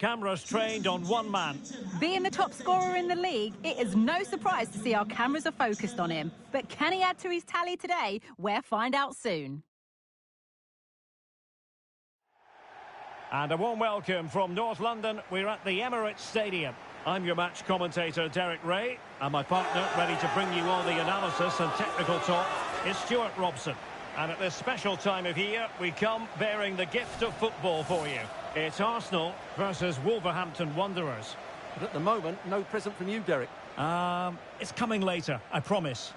cameras trained on one man. Being the top scorer in the league, it is no surprise to see our cameras are focused on him. But can he add to his tally today? We'll find out soon. And a warm welcome from North London. We're at the Emirates Stadium. I'm your match commentator, Derek Ray, and my partner, ready to bring you all the analysis and technical talk, is Stuart Robson. And at this special time of year, we come bearing the gift of football for you. It's Arsenal versus Wolverhampton Wanderers. But at the moment, no present from you, Derek. It's coming later, I promise.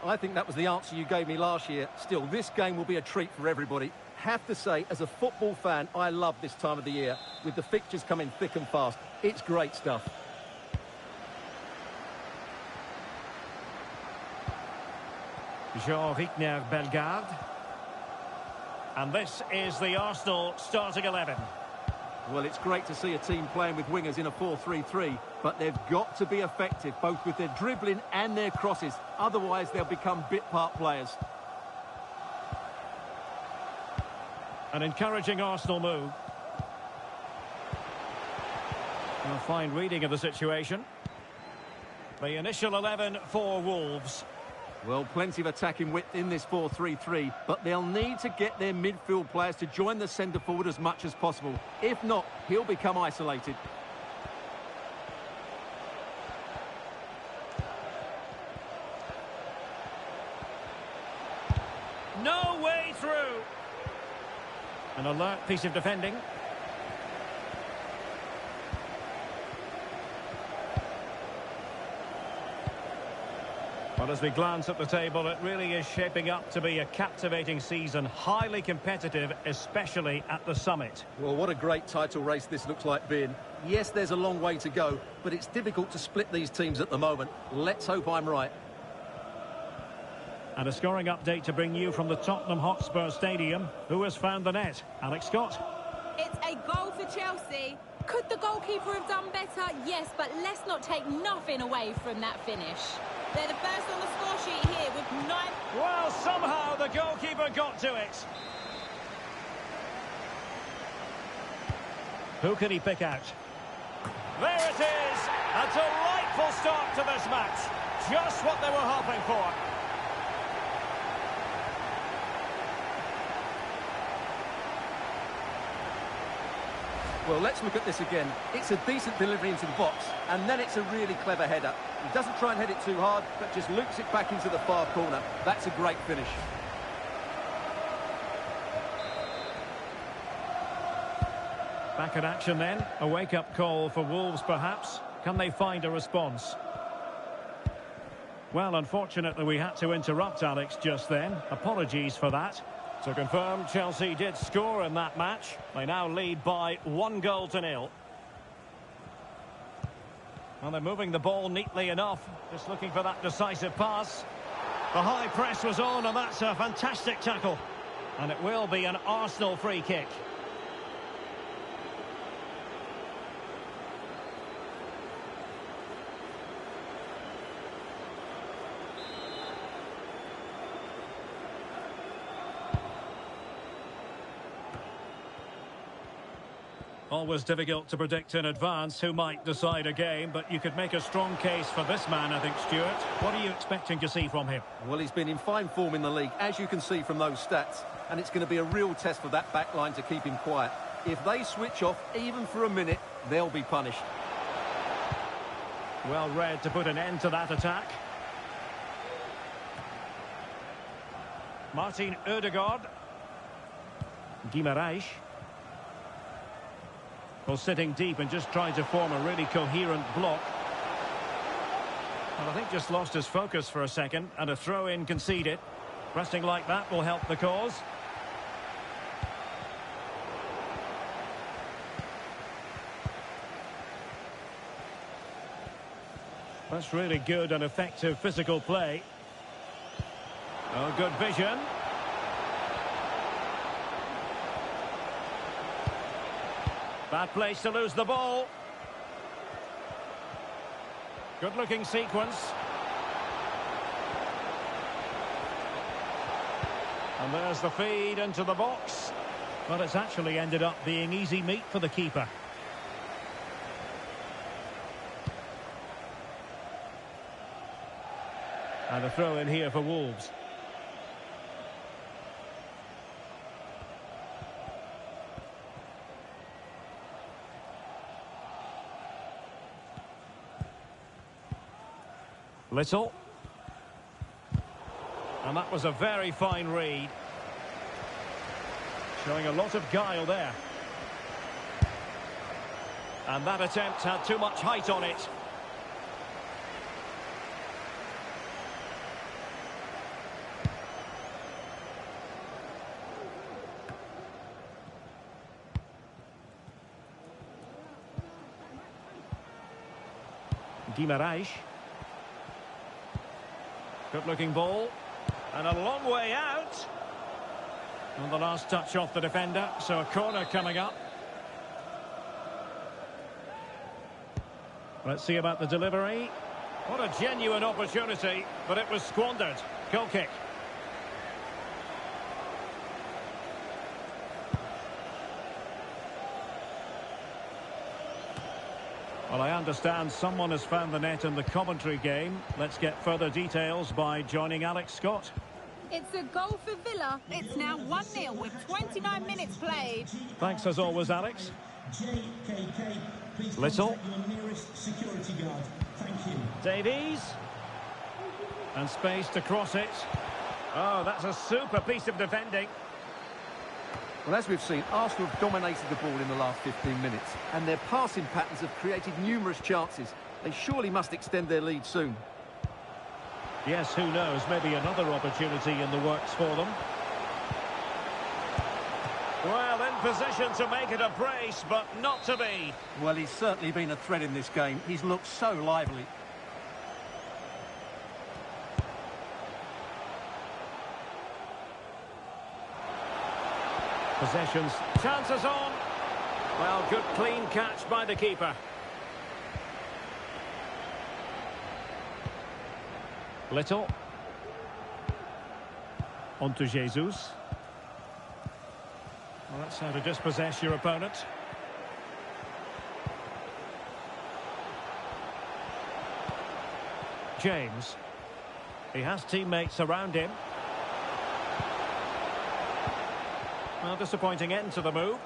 I think that was the answer you gave me last year. Still, this game will be a treat for everybody. Have to say, as a football fan, I love this time of the year, with the fixtures coming thick and fast. It's great stuff. Jean-Rickner Bellegarde. And this is the Arsenal starting 11. Well, it's great to see a team playing with wingers in a 4-3-3, but they've got to be effective, both with their dribbling and their crosses. Otherwise, they'll become bit-part players. An encouraging Arsenal move. A fine reading of the situation. The initial 11 for Wolves. Well, plenty of attacking width in this 4-3-3, but they'll need to get their midfield players to join the centre forward as much as possible. If not, he'll become isolated. No way through. An alert piece of defending. Well, as we glance at the table, it really is shaping up to be a captivating season, highly competitive, especially at the summit. Well, what a great title race this looks like being. Yes, there's a long way to go, but it's difficult to split these teams at the moment. Let's hope I'm right. And a scoring update to bring you from the Tottenham Hotspur Stadium. Who has found the net? Alex Scott. It's a goal for Chelsea. Could the goalkeeper have done better? Yes, but let's not take nothing away from that finish. They're the first on the score sheet here with 9... Well, somehow the goalkeeper got to it. Who can he pick out? There it is! A delightful start to this match. Just what they were hoping for. Well, let's look at this again. It's a decent delivery into the box, and then it's a really clever header. He doesn't try and head it too hard, but just loops it back into the far corner. That's a great finish. Back in action then. A wake-up call for Wolves, perhaps. Can they find a response? Well, unfortunately, we had to interrupt Alex just then. Apologies for that. To confirm, Chelsea did score in that match. They now lead by 1-0. Well, they're moving the ball neatly enough. Just looking for that decisive pass. The high press was on, and that's a fantastic tackle. And it will be an Arsenal free kick. Always difficult to predict in advance who might decide a game, but you could make a strong case for this man, I think, Stuart. What are you expecting to see from him? Well, he's been in fine form in the league, as you can see from those stats, and it's going to be a real test for that back line to keep him quiet. If they switch off, even for a minute, they'll be punished. Well read to put an end to that attack. Martin Ødegaard. Guimaraes. Well, sitting deep and just trying to form a really coherent block. Well, I think just lost his focus for a second, and a throw-in conceded. Pressing like that will help the cause. That's really good and effective physical play. Oh, good vision. Bad place to lose the ball. Good looking sequence. And there's the feed into the box. But it's actually ended up being easy meat for the keeper. And a throw in here for Wolves. Little. And that was a very fine read. Showing a lot of guile there. And that attempt had too much height on it. Guimaraes. Good looking ball. And a long way out. And the last touch off the defender, so a corner coming up. Let's see about the delivery. What a genuine opportunity, but it was squandered. Goal kick. Well, I understand someone has found the net in the commentary game. Let's get further details by joining Alex Scott. It's a goal for Villa. It's now 1-0 with 29 minutes played. Thanks as always, Alex. Little. Davies. And space to cross it. Oh, that's a super piece of defending. Well, as we've seen, Arsenal have dominated the ball in the last 15 minutes, and their passing patterns have created numerous chances. They surely must extend their lead soon. Yes, who knows? Maybe another opportunity in the works for them. Well, in position to make it a brace, but not to be. Well, he's certainly been a threat in this game. He's looked so lively. Possessions, chances on. Well, good clean catch by the keeper. Little. On to Jesus. Well, that's how to dispossess your opponent. James. He has teammates around him. Well, disappointing end to the move.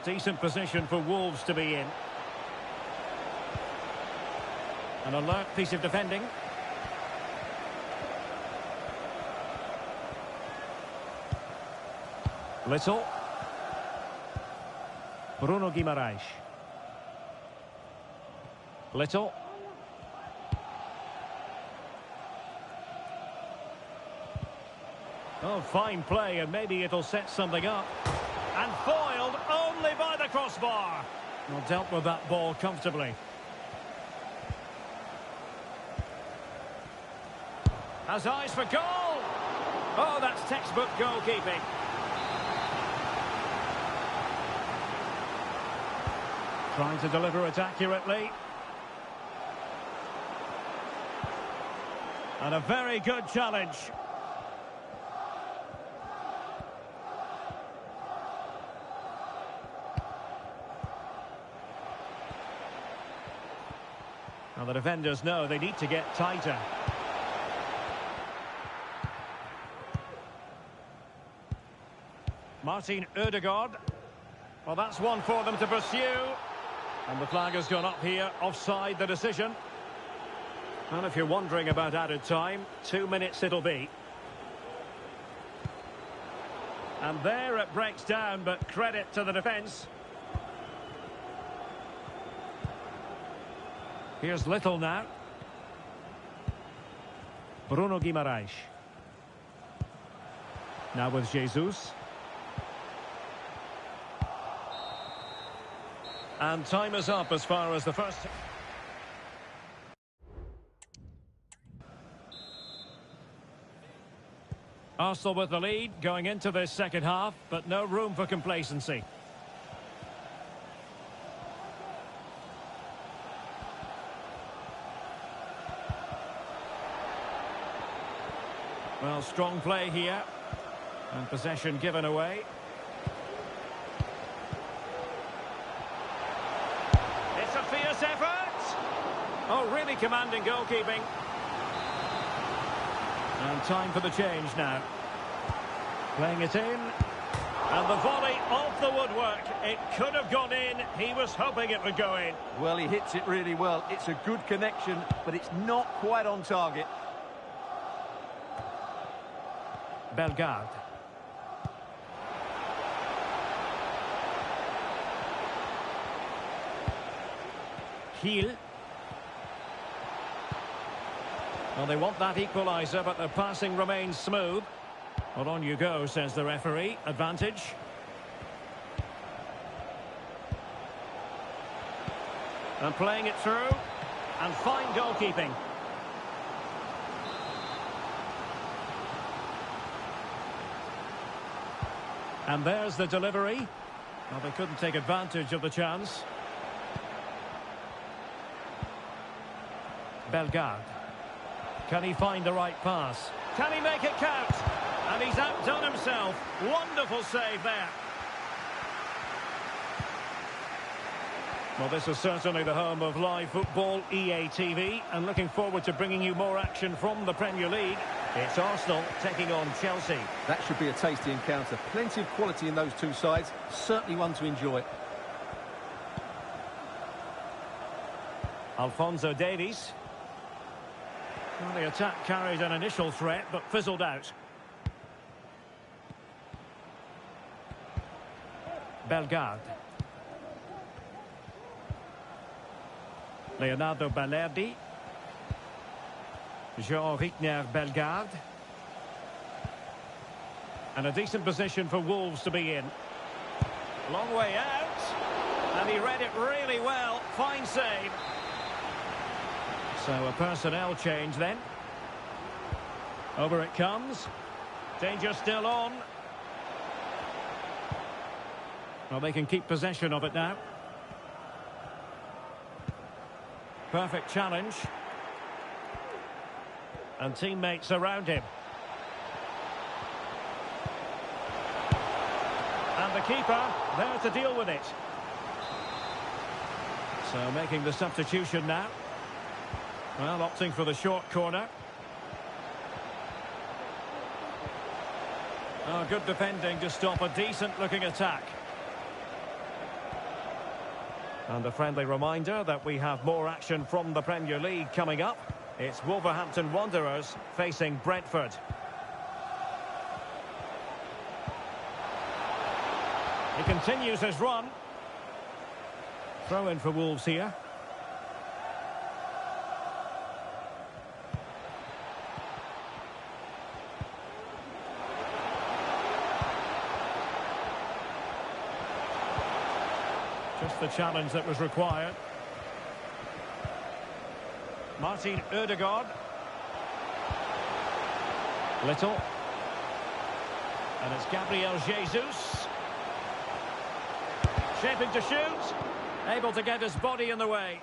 Decent position for Wolves to be in. An alert piece of defending. Little. Bruno Guimaraes. Little. Oh, fine play, and maybe it'll set something up. And foiled only by the crossbar. Well, dealt with that ball comfortably. Has eyes for goal. Oh, that's textbook goalkeeping. Trying to deliver it accurately. And a very good challenge. Now the defenders know they need to get tighter. Martin Ødegaard. Well, that's one for them to pursue. And the flag has gone up here, offside the decision. And if you're wondering about added time, 2 minutes it'll be. And there it breaks down, but credit to the defence. Here's Little now. Bruno Guimaraes. Now with Jesus. And time is up as far as the first... Arsenal with the lead going into this second half, but no room for complacency. Well, strong play here. And possession given away. really commanding goalkeeping. And time for the change now. Playing it in. And the volley off the woodwork. It could have gone in. He was hoping it would go in. Well, he hits it really well. It's a good connection, but it's not quite on target. Bellegarde. Heel. Well, they want that equaliser, but the passing remains smooth. Well, on you go, says the referee. Advantage. And playing it through. And fine goalkeeping. And there's the delivery. Well, they couldn't take advantage of the chance. Bellegarde. Can he find the right pass? Can he make it count? And he's outdone himself. Wonderful save there. Well, this is certainly the home of live football, EA TV, and looking forward to bringing you more action from the Premier League. It's Arsenal taking on Chelsea. That should be a tasty encounter. Plenty of quality in those two sides. Certainly one to enjoy. Alphonso Davies. Well, the attack carried an initial threat, but fizzled out. Bellegarde. Leonardo Balerdi. Jean-Rickner Bellegarde. And a decent position for Wolves to be in. Long way out. And he read it really well. Fine save. So a personnel change then. Over it comes. Danger still on. Well, they can keep possession of it now. Perfect challenge. And teammates around him. And the keeper there to deal with it. So making the substitution now. Well, opting for the short corner. Oh, good defending to stop a decent-looking attack. And a friendly reminder that we have more action from the Premier League coming up. It's Wolverhampton Wanderers facing Brentford. He continues his run. Throw in for Wolves here. Just the challenge that was required. Martin Ødegaard. Little. And it's Gabriel Jesus. Shaping to shoot. Able to get his body in the way.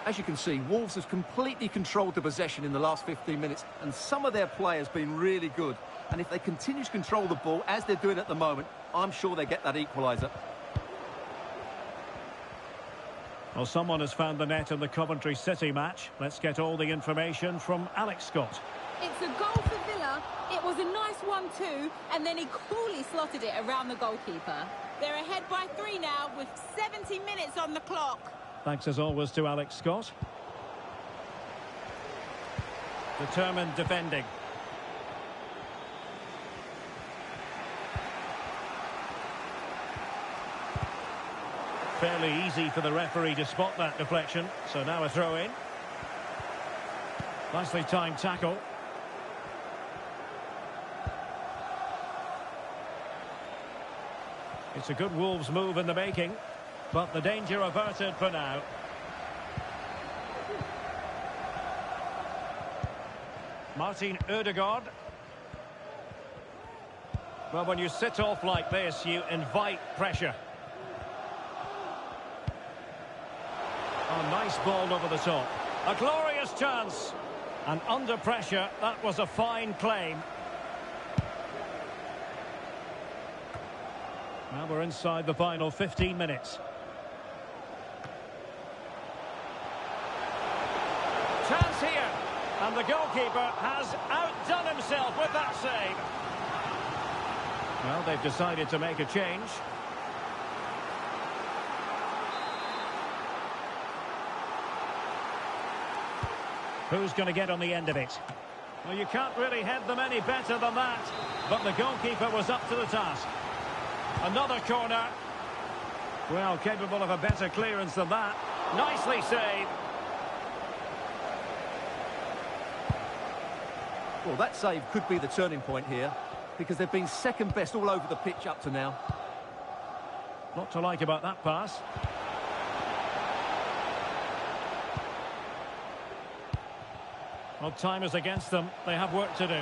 As you can see, Wolves has completely controlled the possession in the last 15 minutes, and some of their players been really good. And if they continue to control the ball, as they're doing at the moment, I'm sure they get that equaliser. Well, someone has found the net in the Coventry City match. Let's get all the information from Alex Scott. It's a goal for Villa. It was a nice 1-2, and then he coolly slotted it around the goalkeeper. They're ahead by 3 now, with 70 minutes on the clock. Thanks as always to Alex Scott. Determined defending. Fairly easy for the referee to spot that deflection. So now a throw in. Nicely timed tackle. It's a good Wolves move in the making, but the danger averted for now. Martin Ødegaard. Well, when you sit off like this, you invite pressure. Oh, nice ball over the top. A glorious chance. And under pressure, that was a fine claim. Now we're inside the final 15 minutes. Chance here. And the goalkeeper has outdone himself with that save. Well, they've decided to make a change. Who's going to get on the end of it? Well, you can't really head them any better than that. But the goalkeeper was up to the task. Another corner. Well, capable of a better clearance than that. Nicely saved. Well, that save could be the turning point here, because they've been second best all over the pitch up to now. Not to like about that pass. Well, time is against them. They have work to do.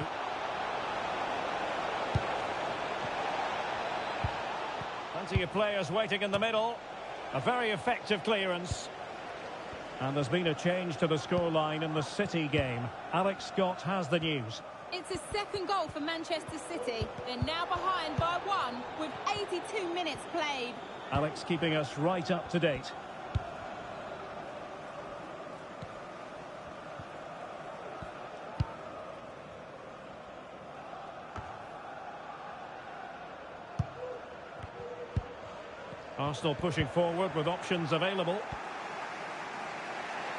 Plenty of players waiting in the middle. A very effective clearance. And there's been a change to the scoreline in the City game. Alex Scott has the news. It's a second goal for Manchester City. They're now behind by 1 with 82 minutes played. Alex keeping us right up to date. Arsenal pushing forward with options available.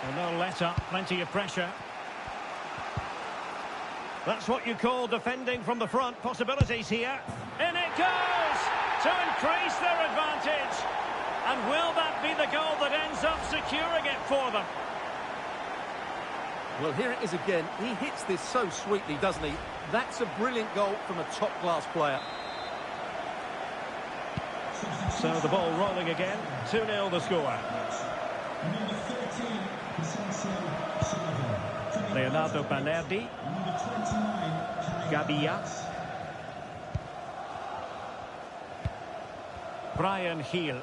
And no let up, plenty of pressure. That's what you call defending from the front. Possibilities here. In it goes to increase their advantage. And will that be the goal that ends up securing it for them? Well, here it is again. He hits this so sweetly, doesn't he? That's a brilliant goal from a top-class player. So the ball rolling again. 2-0 the score. Leonardo Balerdi. Gabia. Brian Hill.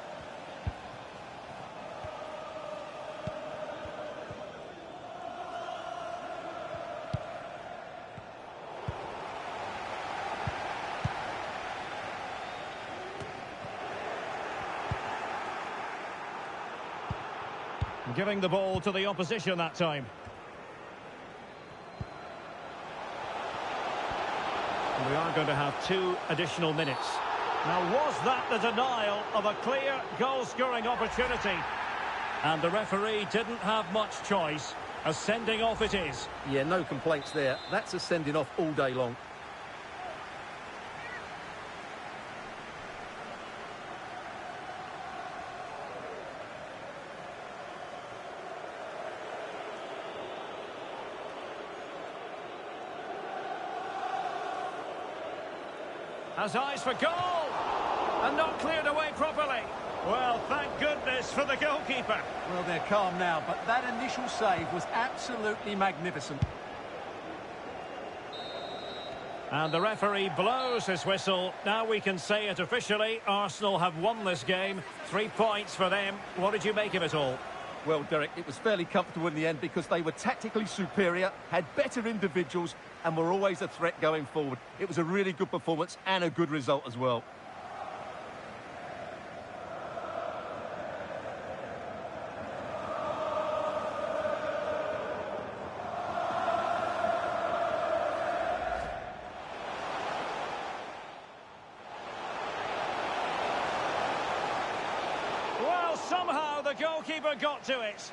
Giving the ball to the opposition that time. We are going to have 2 additional minutes. Now, was that the denial of a clear goal-scoring opportunity? And the referee didn't have much choice. A sending off it is. Yeah, no complaints there. That's a sending off all day long. Has eyes for goal! And not cleared away properly. Well, thank goodness for the goalkeeper. Well, they're calm now, but that initial save was absolutely magnificent. And the referee blows his whistle. Now we can say it officially. Arsenal have won this game. 3 points for them. What did you make of it all? Well, Derek, it was fairly comfortable in the end because they were tactically superior, had better individuals, and were always a threat going forward. It was a really good performance and a good result as well. Well, somehow the goalkeeper got to it.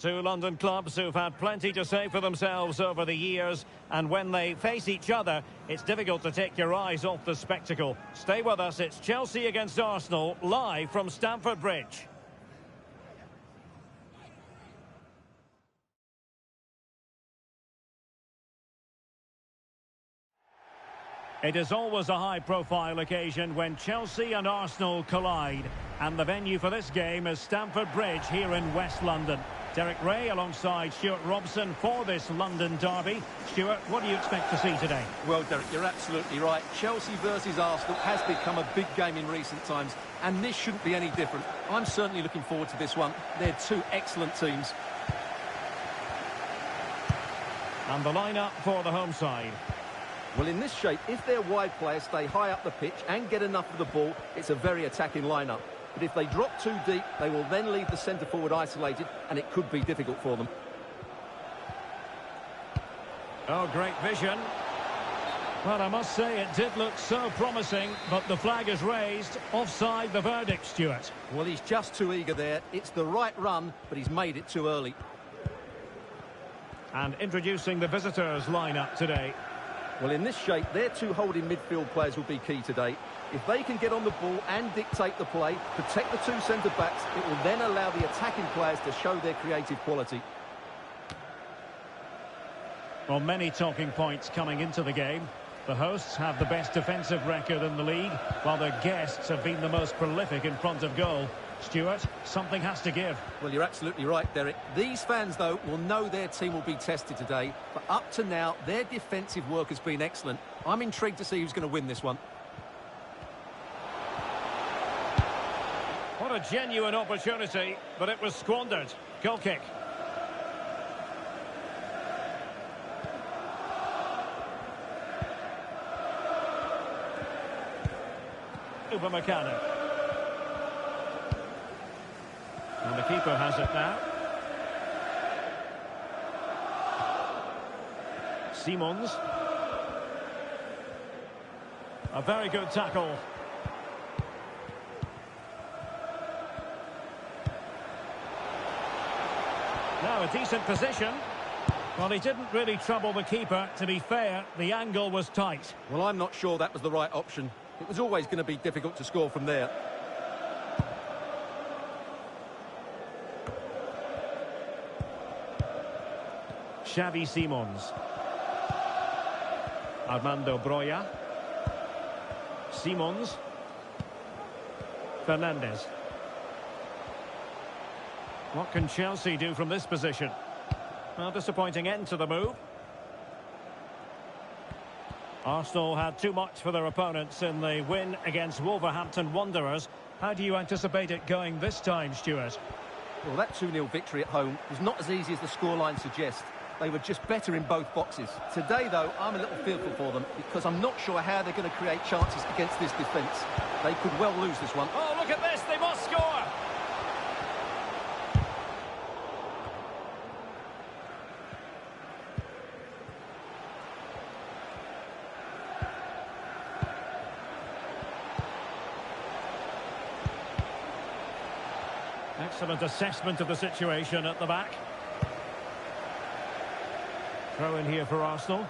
Two London clubs who've had plenty to say for themselves over the years, and when they face each other, it's difficult to take your eyes off the spectacle. Stay with us, it's Chelsea against Arsenal, live from Stamford Bridge. It is always a high-profile occasion when Chelsea and Arsenal collide. And the venue for this game is Stamford Bridge here in West London. Derek Ray alongside Stuart Robson for this London derby. Stuart, what do you expect to see today? Well, Derek, you're absolutely right. Chelsea versus Arsenal has become a big game in recent times, and this shouldn't be any different. I'm certainly looking forward to this one. They're two excellent teams. And the lineup for the home side. Well, in this shape, if their wide players stay high up the pitch and get enough of the ball, it's a very attacking lineup. But if they drop too deep, they will then leave the centre-forward isolated, and it could be difficult for them. Oh, great vision. Well, I must say it did look so promising, but the flag is raised. Offside the verdict, Stuart. Well, he's just too eager there. It's the right run, but he's made it too early. And introducing the visitors' lineup today. Well, in this shape, their two holding midfield players will be key today. If they can get on the ball and dictate the play, protect the two centre-backs, it will then allow the attacking players to show their creative quality. Well, many talking points coming into the game. The hosts have the best defensive record in the league, while their guests have been the most prolific in front of goal. Stuart, something has to give. Well, you're absolutely right, Derek. These fans, though, will know their team will be tested today. But up to now, their defensive work has been excellent. I'm intrigued to see who's going to win this one. What a genuine opportunity, but it was squandered. Goal kick. Upamecano. And the keeper has it now. Simons. A very good tackle. Now a decent position. Well, he didn't really trouble the keeper. To be fair, the angle was tight. Well, I'm not sure that was the right option. It was always going to be difficult to score from there. Xavi Simons. Armando Broja. Simons. Fernandes. What can Chelsea do from this position? Well, disappointing end to the move. Arsenal had too much for their opponents in the win against Wolverhampton Wanderers. How do you anticipate it going this time, Stuart? Well, that 2-0 victory at home was not as easy as the scoreline suggests. They were just better in both boxes. Today, though, I'm a little fearful for them because I'm not sure how they're going to create chances against this defence. They could well lose this one. Oh, look at this! They must score! Excellent assessment of the situation at the back. Throw in here for Arsenal.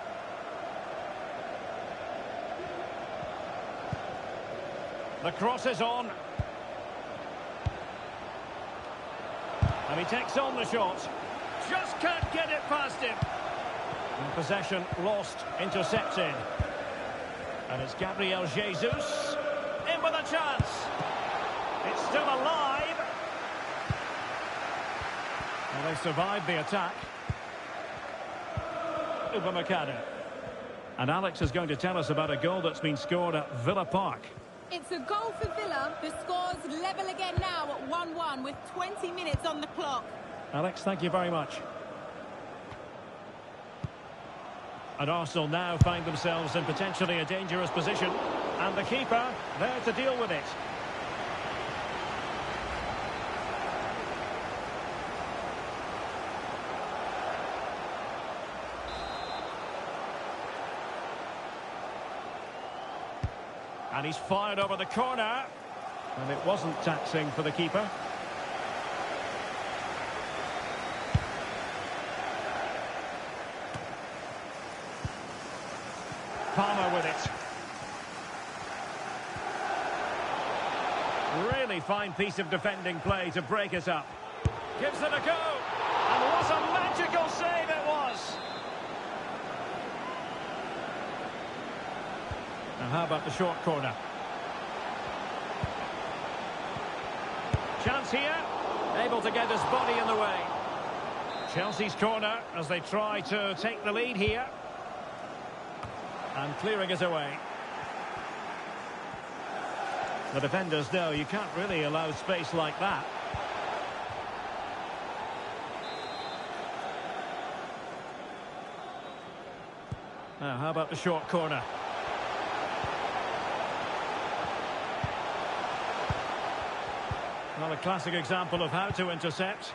The cross is on. And he takes on the shot. Just can't get it past him. And possession lost, intercepted. And it's Gabriel Jesus. In with a chance. It's still alive. Well, they survived the attack. Upamecano. And Alex is going to tell us about a goal that's been scored at Villa Park. It's a goal for Villa. The score's level again now at 1-1 with 20 minutes on the clock. Alex, thank you very much. And Arsenal now find themselves in potentially a dangerous position. And the keeper there to deal with it. And he's fired over the corner. And it wasn't taxing for the keeper. Palmer with it. Really fine piece of defending play to break it up. Gives it a go. And what a magical save it was. Now how about the short corner? Chance here. Able to get his body in the way. Chelsea's corner as they try to take the lead here. And clearing it away. The defenders know you can't really allow space like that. Now, how about the short corner? Well, a classic example of how to intercept.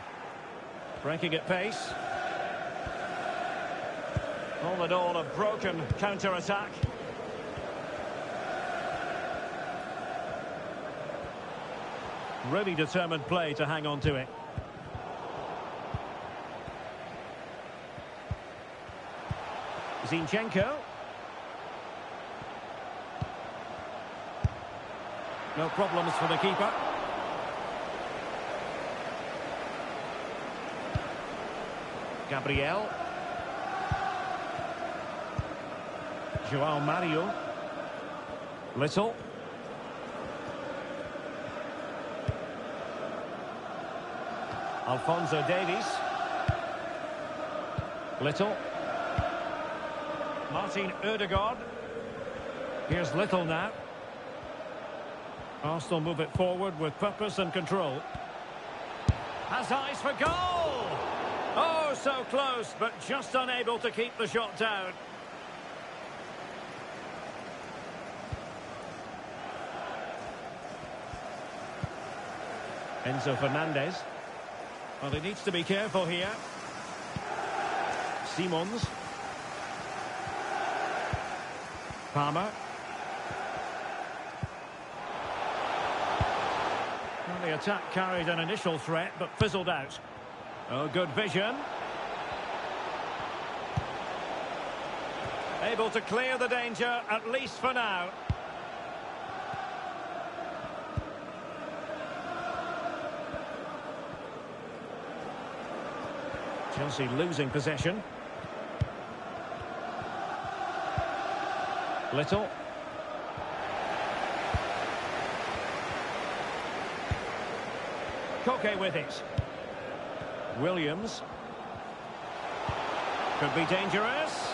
Breaking at pace. All in all, a broken counter-attack. Really determined play to hang on to it. Zinchenko. No problems for the keeper. Gabriel. João Mario. Little. Alphonso Davies. Little. Martin Ødegaard. Here's Little now. Arsenal move it forward with purpose and control. Has eyes for goal! Oh, so close, but just unable to keep the shot down. Enzo Fernandez. Well, he needs to be careful here. Simons. Palmer. Well, the attack carried an initial threat, but fizzled out. Oh, good vision. Able to clear the danger, at least for now. Chelsea losing possession. Little. Koke with it. Williams. Could be dangerous.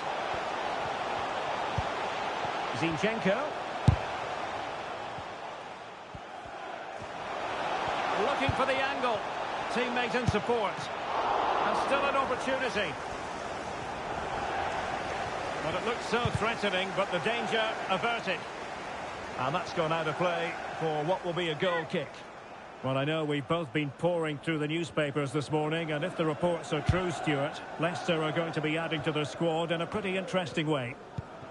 Zinchenko. Looking for the angle. Teammate in support. And still an opportunity. But it looks so threatening, but the danger averted. And that's gone out of play for what will be a goal kick. Well, I know we've both been poring through the newspapers this morning, and if the reports are true, Stuart, Leicester are going to be adding to their squad in a pretty interesting way.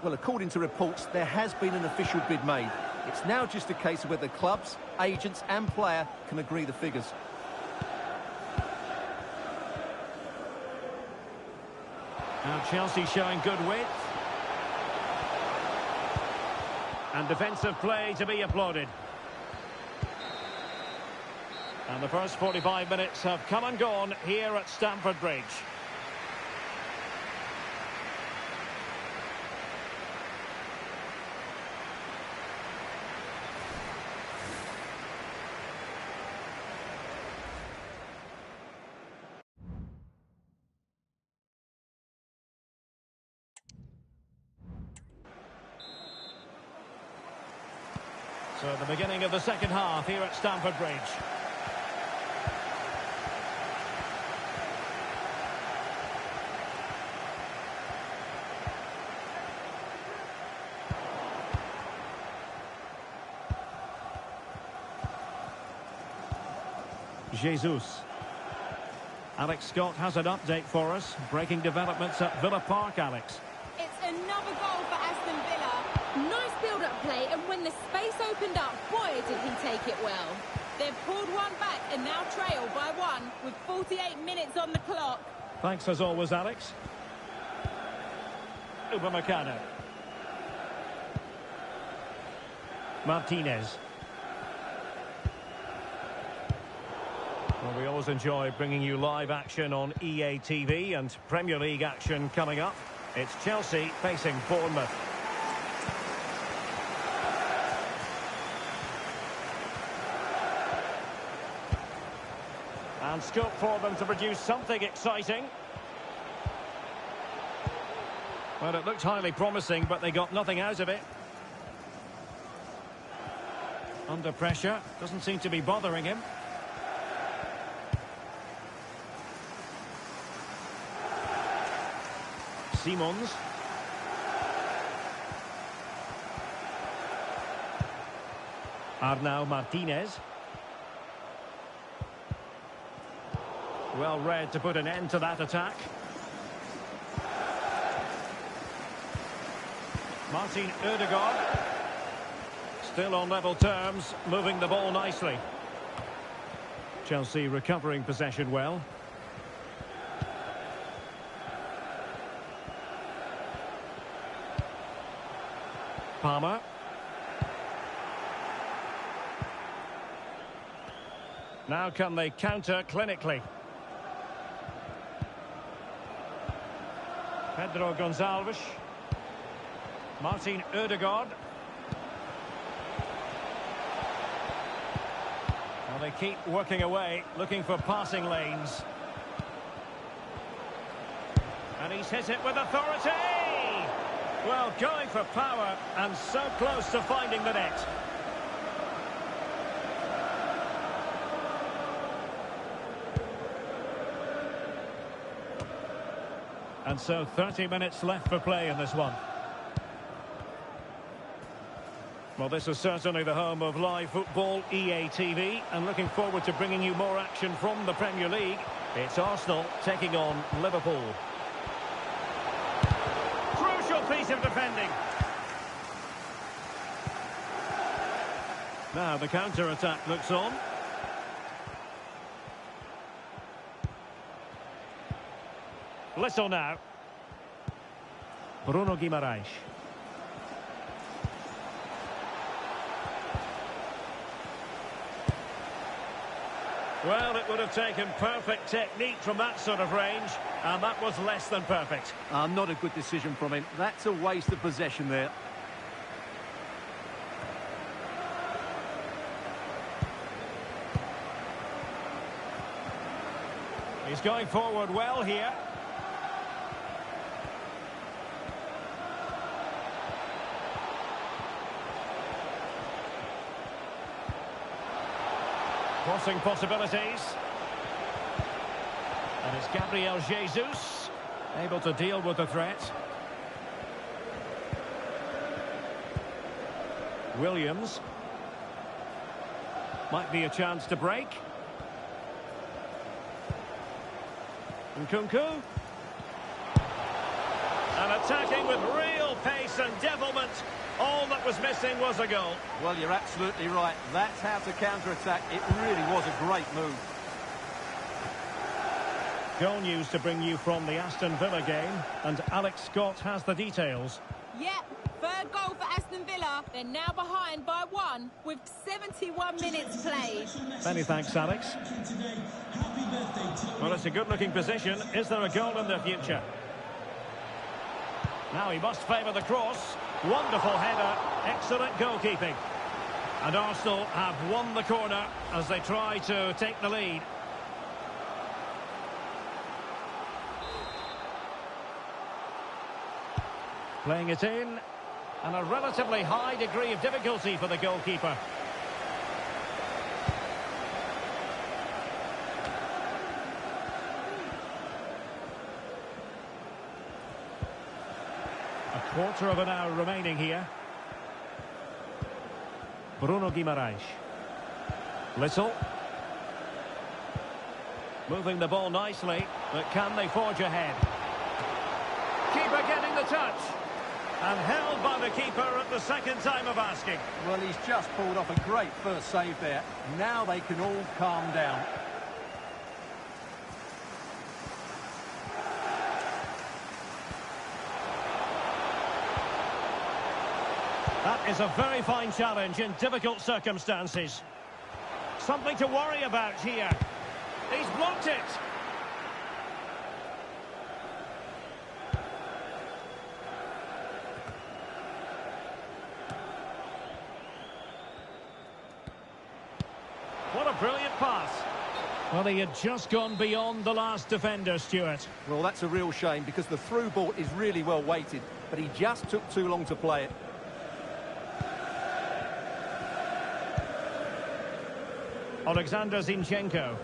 Well, according to reports, there has been an official bid made. It's now just a case of whether clubs, agents and player can agree the figures. Now Chelsea showing good width. And defensive play to be applauded. And the first 45 minutes have come and gone here at Stamford Bridge. So the beginning of the second half here at Stamford Bridge. Jesus. Alex Scott has an update for us. Breaking developments at Villa Park, Alex. It's another goal for Aston Villa. Nice build-up play, and when the space opened up, boy, did he take it well. They've pulled one back and now trail by one with 48 minutes on the clock. Thanks as always, Alex. Upamecano. Martinez. Well, we always enjoy bringing you live action on EA TV and Premier League action coming up. It's Chelsea facing Bournemouth. And scope for them to produce something exciting. Well, it looked highly promising, but they got nothing out of it. Under pressure, doesn't seem to be bothering him. Simons. Arnau Martinez. Well read to put an end to that attack. Martin Ødegaard. Still on level terms, moving the ball nicely. Chelsea recovering possession well. Palmer. Now can they counter clinically? Pedro Gonçalves. Martin Ødegaard. Well, they keep working away, looking for passing lanes. And he's hit it with authority! Well, going for power and so close to finding the net. And so 30 minutes left for play in this one. Well, this is certainly the home of live football, EA TV, and looking forward to bringing you more action from the Premier League. It's Arsenal taking on Liverpool. Crucial piece of defending. Now the counter-attack looks on. Little now. Bruno Guimaraes. Well, it would have taken perfect technique from that sort of range, and that was less than perfect. Not a good decision from him. That's a waste of possession there. He's going forward well here. Crossing possibilities. And it's Gabriel Jesus able to deal with the threat. Williams. Might be a chance to break. Kukulkan. And attacking with real pace and devilment. All that was missing was a goal. Well, you're absolutely right. That's how to counter-attack. It really was a great move. Goal news to bring you from the Aston Villa game. And Alex Scott has the details. Yep, third goal for Aston Villa. They're now behind by 1 with 71 minutes played. Many thanks, Alex. Well, it's a good-looking position. Is there a goal in the future? Now he must favour the cross. Wonderful header. Excellent goalkeeping. And Arsenal have won the corner as they try to take the lead. Playing it in. And a relatively high degree of difficulty for the goalkeeper. Quarter of an hour remaining here. Bruno Guimaraes. Little. Moving the ball nicely, but can they forge ahead? Keeper getting the touch. And held by the keeper at the second time of asking. Well, he's just pulled off a great first save there. Now they can all calm down. That is a very fine challenge in difficult circumstances. Something to worry about here. He's blocked it. What a brilliant pass. Well, he had just gone beyond the last defender, Stuart. Well, that's a real shame because the through ball is really well weighted, but he just took too long to play it. Alexander Zinchenko.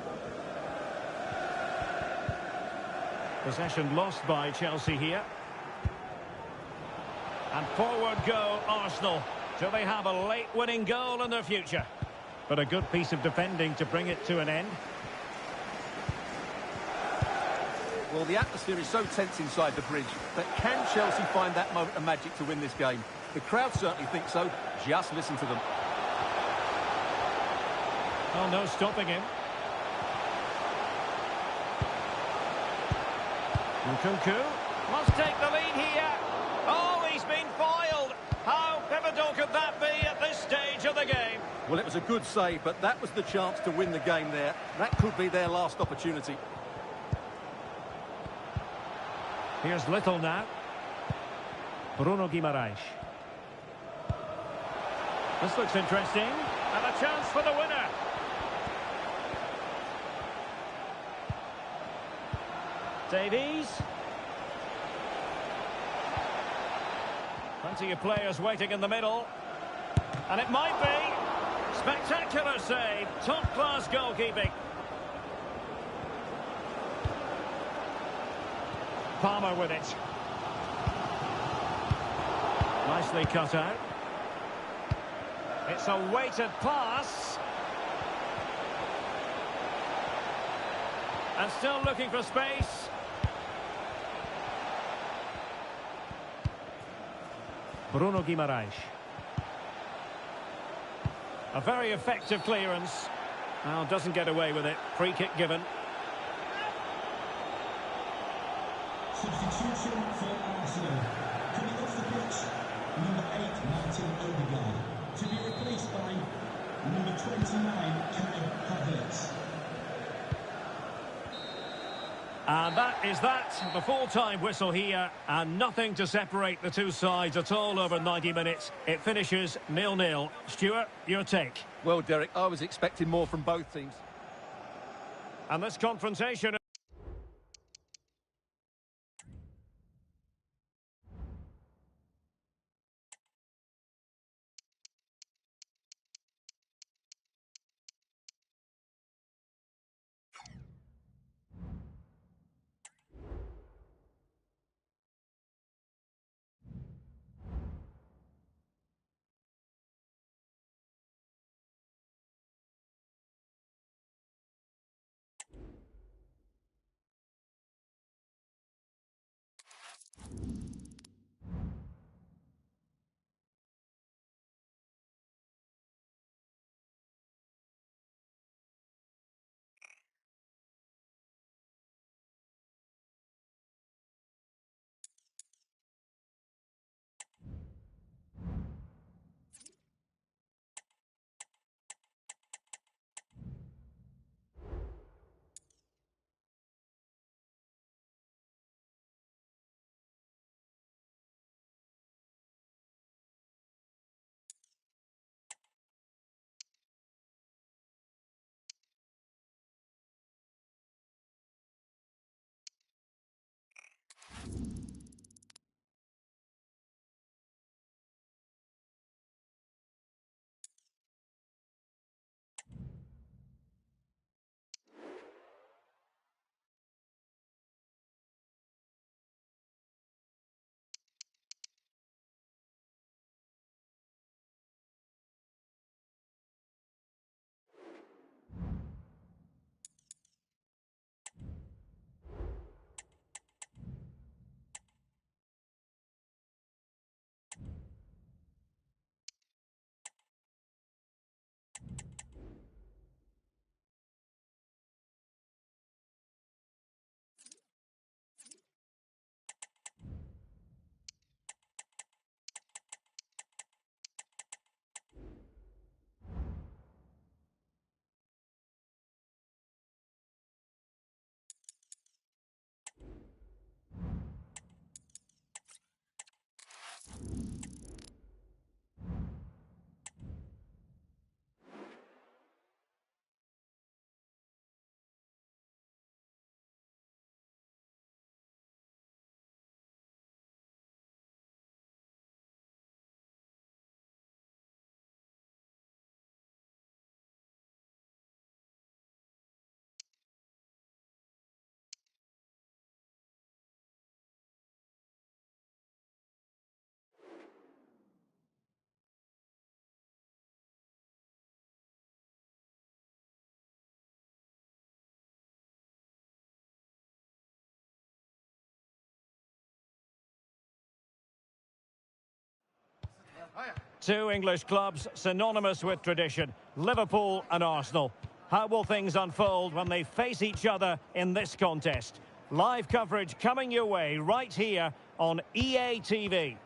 Possession lost by Chelsea here. And forward go Arsenal. Do they have a late winning goal in their future? But a good piece of defending to bring it to an end. Well, the atmosphere is so tense inside the bridge, but can Chelsea find that moment of magic to win this game? The crowd certainly think so. Just listen to them. Oh, no stopping him. Kukulkan must take the lead here. Oh, he's been foiled. How pivotal could that be at this stage of the game? Well, it was a good save, but that was the chance to win the game there. That could be their last opportunity. Here's Little now. Bruno Guimaraes. This looks interesting. And a chance for the winner. Davies. Plenty of players waiting in the middle. And it might be. Spectacular save. Top-class goalkeeping. Palmer with it. Nicely cut out. It's a weighted pass. And still looking for space. Bruno Guimaraes. A very effective clearance. Now doesn't get away with it. Free kick given. Substitution for Arsenal. Coming off the pitch, number 8, Martin Odegaard. To be replaced by number 29, Kai Havertz. And that is that. The full-time whistle here. And nothing to separate the two sides at all over 90 minutes. It finishes 0-0. Stuart, your take. Well, Derek, I was expecting more from both teams. And this confrontation... Two English clubs synonymous with tradition, Liverpool and Arsenal. How will things unfold when they face each other in this contest? Live coverage coming your way right here on EA TV.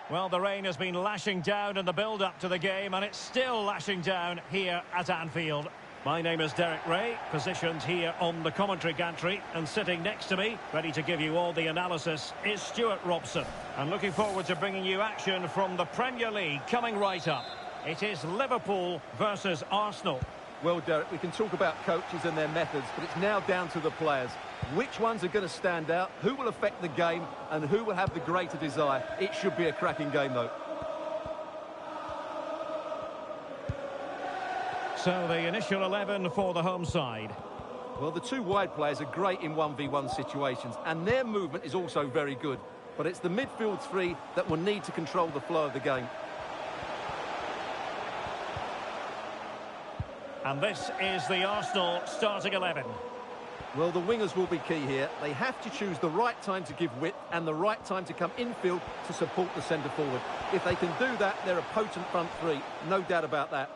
Well, the rain has been lashing down in the build-up to the game, and it's still lashing down here at Anfield. My name is Derek Ray, positioned here on the commentary gantry, and sitting next to me, ready to give you all the analysis, is Stuart Robson. And looking forward to bringing you action from the Premier League coming right up. It is Liverpool versus Arsenal. Well, Derek, we can talk about coaches and their methods, but it's now down to the players. Which ones are going to stand out, who will affect the game, and who will have the greater desire? It should be a cracking game, though. So the initial 11 for the home side. Well, the two wide players are great in 1v1 situations, and their movement is also very good. But it's the midfield three that will need to control the flow of the game. And this is the Arsenal starting 11. Well, the wingers will be key here. They have to choose the right time to give width and the right time to come infield to support the centre forward. If they can do that, they're a potent front three. No doubt about that.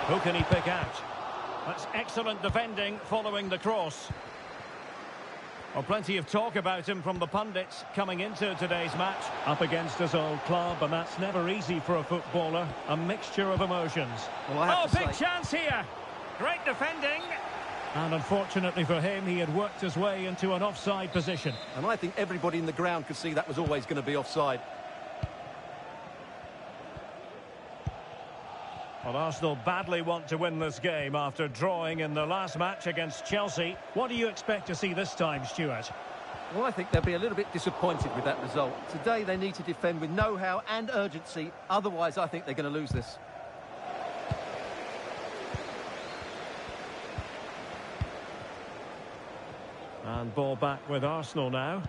Who can he pick out? That's excellent defending following the cross. Well, plenty of talk about him from the pundits coming into today's match. Up against his old club, and that's never easy for a footballer. A mixture of emotions. Well, big chance here. Great defending. And unfortunately for him, he had worked his way into an offside position. And I think everybody in the ground could see that was always going to be offside. Well, Arsenal badly want to win this game after drawing in the last match against Chelsea. What do you expect to see this time, Stuart? Well, I think they'll be a little bit disappointed with that result. Today they need to defend with know-how and urgency. Otherwise, I think they're going to lose this. And ball back with Arsenal now.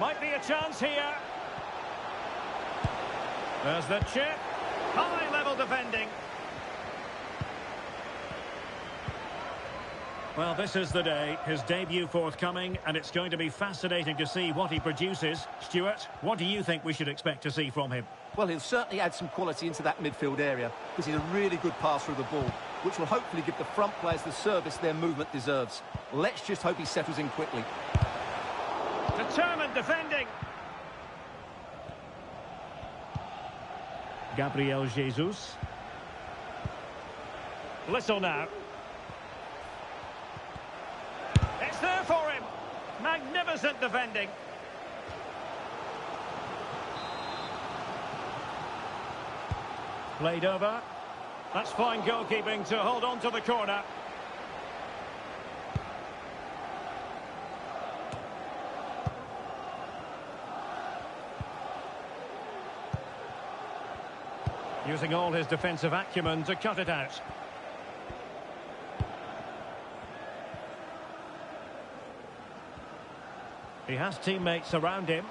Might be a chance here. There's the chip. High-level defending. Well, this is the day. His debut forthcoming, and it's going to be fascinating to see what he produces. Stuart, what do you think we should expect to see from him? Well, he'll certainly add some quality into that midfield area because he's a really good passer of the ball, which will hopefully give the front players the service their movement deserves. Let's just hope he settles in quickly. Determined defending. Gabriel Jesus. Little now. It's there for him. Magnificent defending. Played over. That's fine goalkeeping to hold on to the corner. Using all his defensive acumen to cut it out. He has teammates around him.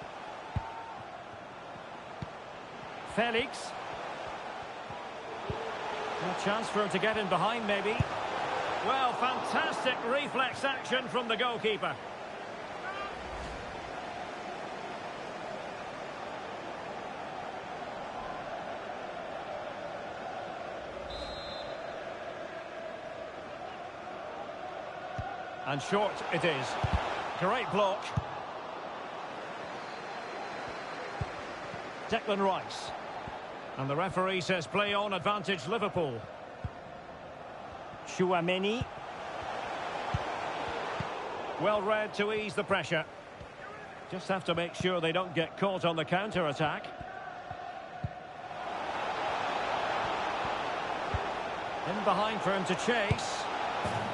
Felix. A chance for him to get in behind, maybe. Well, fantastic reflex action from the goalkeeper. And short it is. Great block. Declan Rice. And the referee says play on, advantage Liverpool. Chouameni. Well read to ease the pressure. Just have to make sure they don't get caught on the counter-attack. In behind for him to chase.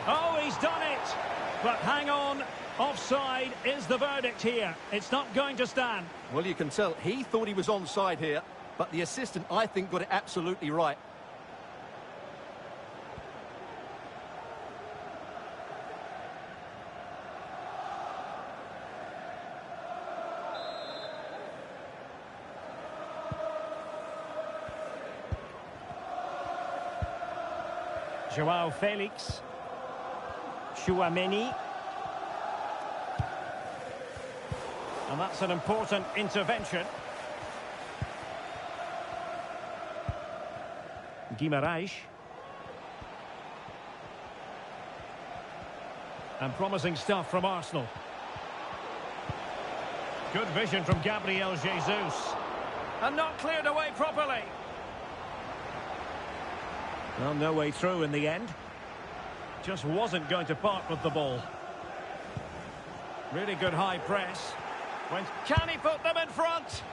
Oh, he's done it! But hang on, offside is the verdict here. It's not going to stand. Well, you can tell he thought he was onside here, but the assistant, I think, got it absolutely right. Joao Felix. Chouameni. And that's an important intervention. Guimarães. And promising stuff from Arsenal. Good vision from Gabriel Jesus. And not cleared away properly. Well, no way through in the end. Just wasn't going to part with the ball. Really good high press. Can he put them in front?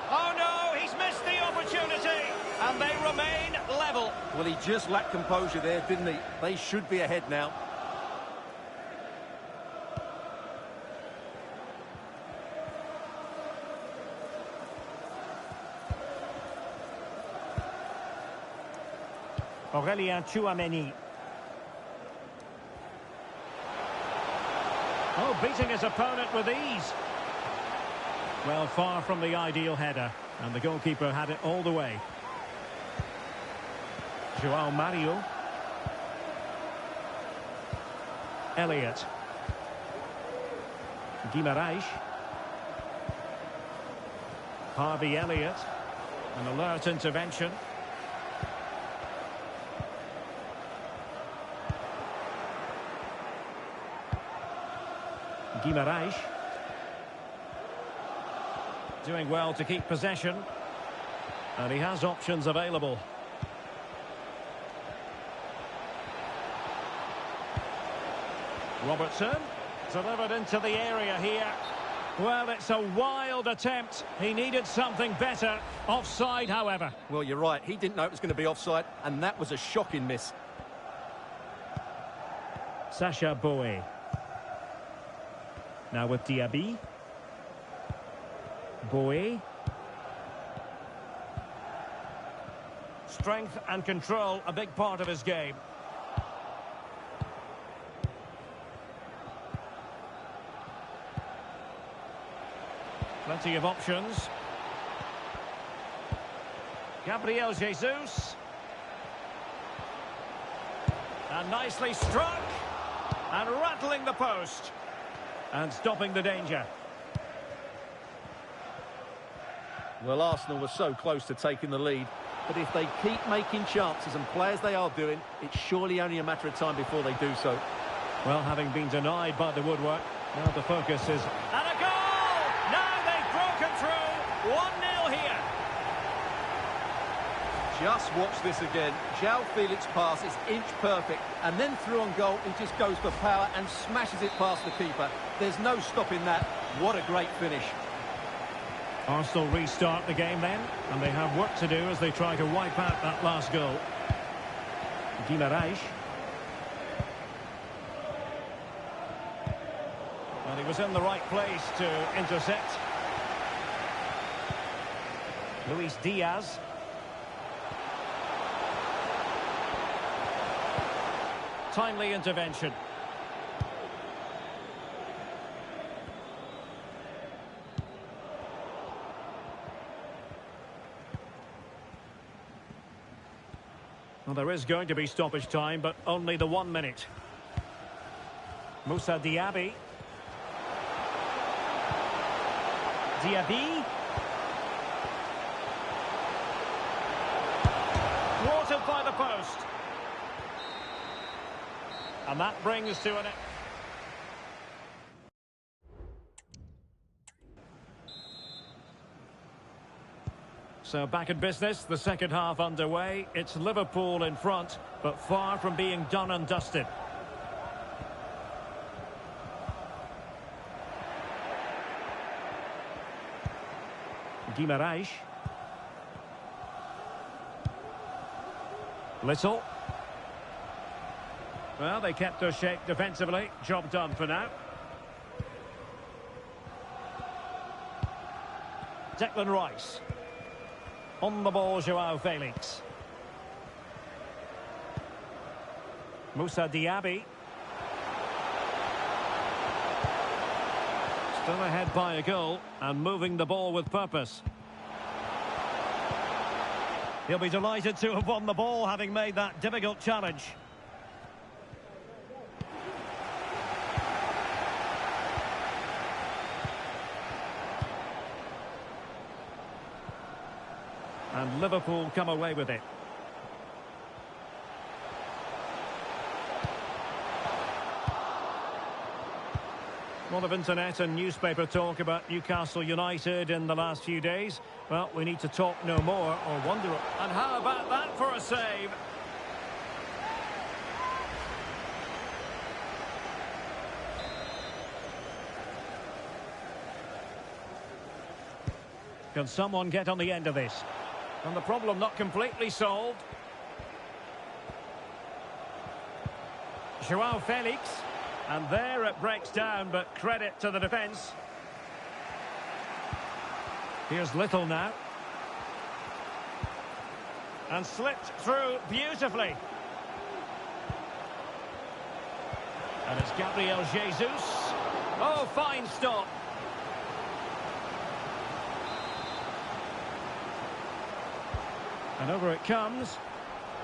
Oh no, he's missed the opportunity. And they remain level. Well, he just lacked composure there, didn't he? They should be ahead now. Aurélien Chouameni. Oh, beating his opponent with ease. Well, far from the ideal header. And the goalkeeper had it all the way. João Mario. Elliott. Guimarães. Harvey Elliott. An alert intervention. Guimarães. Doing well to keep possession. And he has options available. Robertson. Delivered into the area here. Well, it's a wild attempt. He needed something better. Offside, however. Well, you're right. He didn't know it was going to be offside, and that was a shocking miss. Sacha Boey. Now with Diaby. Boey. Strength and control, a big part of his game. Plenty of options. Gabriel Jesus. And nicely struck. And rattling the post. And stopping the danger. Well, Arsenal were so close to taking the lead. But if they keep making chances and play as they are doing, it's surely only a matter of time before they do so. Well, having been denied by the woodwork, now the focus is... And a goal! Now they've broken through. 1-0 here. Just watch this again. João Felix pass is inch perfect. And then through on goal, he just goes for power and smashes it past the keeper. There's no stopping that. What a great finish. Arsenal restart the game then, and they have work to do as they try to wipe out that last goal. Guimarães. And he was in the right place to intercept. Luis Diaz. Timely intervention. Well, there is going to be stoppage time, but only the 1 minute. Moussa Diaby. Diaby. Thwarted by the post. And that brings to an... So back in business, the second half underway. It's Liverpool in front, but far from being done and dusted. Guimarães. Little. Well, they kept their shape defensively. Job done for now. Declan Rice. On the ball, Joao Felix. Moussa Diaby. Still ahead by a goal and moving the ball with purpose. He'll be delighted to have won the ball, having made that difficult challenge. And Liverpool come away with it. A lot of internet and newspaper talk about Newcastle United in the last few days. Well, we need to talk no more or wonder. And how about that for a save? Can someone get on the end of this? And the problem not completely solved. Joao Felix. And there it breaks down, but credit to the defence. Here's Little now. And slipped through beautifully. And it's Gabriel Jesus. Oh, fine stop. And over it comes.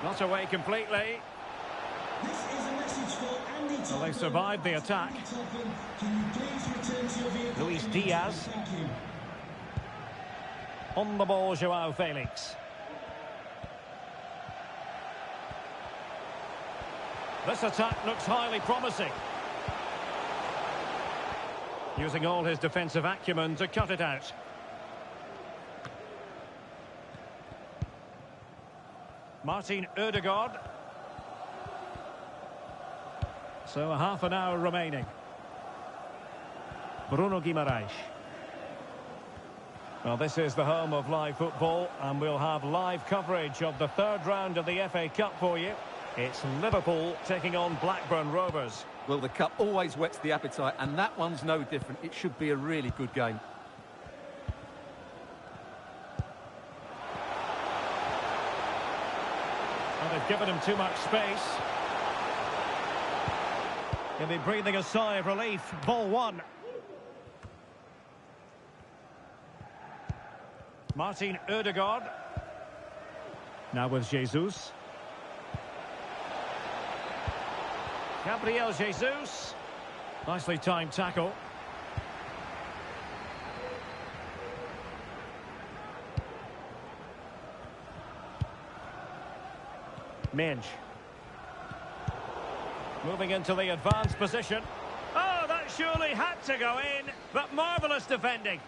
Not away completely. This is a message for Andy Topham. Well, they survived the attack. Andy Topham, can you please return to your vehicle? Luis Diaz. Thank you. On the ball, Joao Felix. This attack looks highly promising. Using all his defensive acumen to cut it out. Martin Ødegaard. So a half an hour remaining. Bruno Guimaraes. Well, this is the home of live football, and we'll have live coverage of the third round of the FA Cup for you. It's Liverpool taking on Blackburn Rovers. Well, the cup always whets the appetite, and that one's no different. It should be a really good game. And they've given him too much space. He'll be breathing a sigh of relief. Ball one. Martin Ødegaard. Now with Jesus. Gabriel Jesus. Nicely timed tackle. Minge. Moving into the advanced position. Oh, that surely had to go in, but marvellous defending.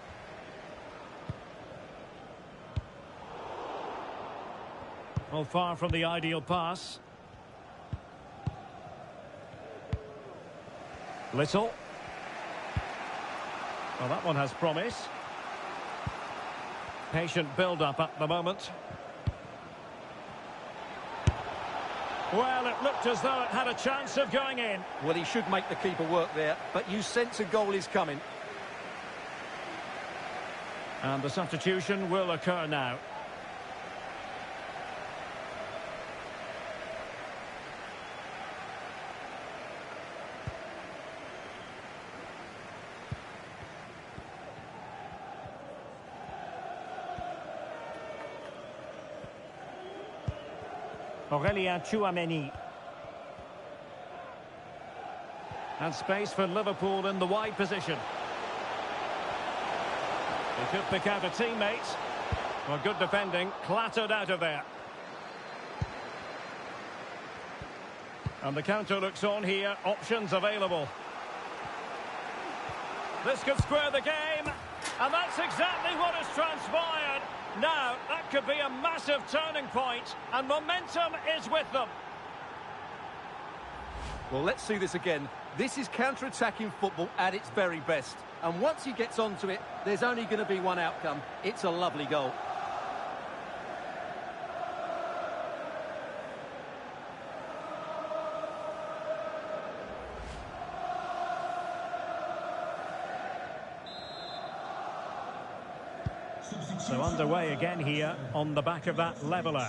Well, far from the ideal pass. Little. Well, that one has promise. Patient build-up at the moment. Well, it looked as though it had a chance of going in. Well, he should make the keeper work there, but you sense a goal is coming. And the substitution will occur now. Aurélien Tchouaméni. And space for Liverpool in the wide position. He could pick out a teammate. Well, good defending, clattered out of there. And the counter looks on here, options available. This could square the game, and that's exactly what has transpired. Now, that could be a massive turning point, and momentum is with them. Well, let's see this again. This is counter-attacking football at its very best. And once he gets onto it, there's only going to be one outcome. It's a lovely goal. So underway again here on the back of that leveller.